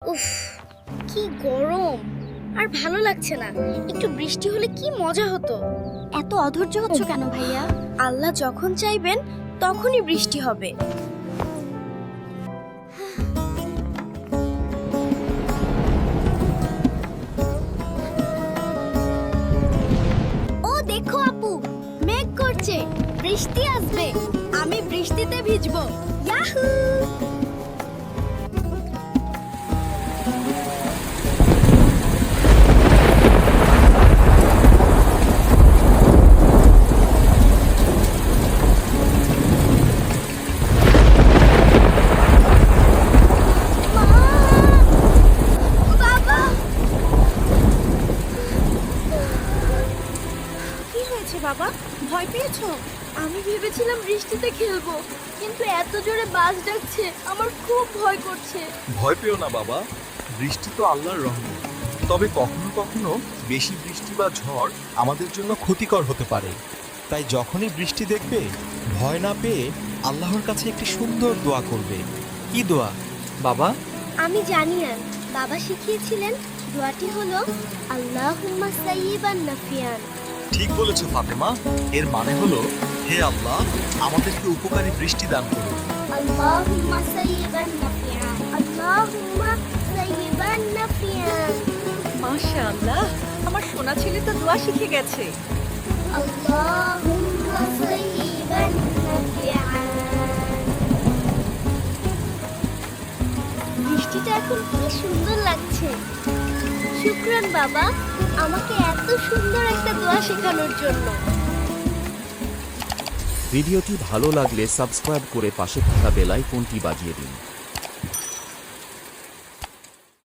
উফ, কি গরম! আর ভালো লাগছে না। একটু বৃষ্টি হলে কি মজা হতো। এত অধৈর্য হচ্ছ কেন ভাইয়া? আল্লাহ যখন চাইবেন তখনই বৃষ্টি হবে। ও দেখো আপু, মেঘ করছে, বৃষ্টি আসবে। আমি বৃষ্টিতে ভিজবো। ইয়াহু! বাবা! কি হয়েছে বাবা? ভয় পেয়েছো? আমি ভেবেছিলাম বৃষ্টিতে খেলবো, কিন্তু এত জোরে বাস ডাকছে, আমার খুব ভয় করছে। ভয় পেও না বাবা, বৃষ্টি তো আল্লাহর রহমত। তবে কখনো কখনো বেশি বৃষ্টি বা ঝড় আমাদের জন্য ক্ষতিকর হতে পারে। তাই যখনই বৃষ্টি দেখবে, ভয় না পেয়ে আল্লাহর কাছে একটি সুন্দর দোয়া করবে। কি দোয়া বাবা? আমি জানি না, বাবা শিখিয়েছিলেন দোয়াটি হলো আল্লাহুম্মা সাইয়্যিবান নাফিয়ান। ঠিক বলেছো ফাতেমা, এর মানে হলো, হে আল্লাহ, আমাদেরকে উপকারী বৃষ্টি দান করুন। আল্লাহুম্মা সাইয়্যিবান নাফিয়ান, আল্লাহুম্মা সাইয়্যিবান নাফিয়ান। মাশাআল্লাহ, আমার সোনা ছেলে তো দোয়া শিখে গেছে। আল্লাহুম্মা সাইয়্যিবান নাফিয়ান। বৃষ্টিটা এখন কি সুন্দর লাগছে। শুকরান বাবা, আমাকে এত সুন্দর একটা দোয়া শেখানোর জন্য। ভিডিওটি ভালো লাগলে সাবস্ক্রাইব করে পাশে থাকা বেল আইকনটি বাজিয়ে দিন।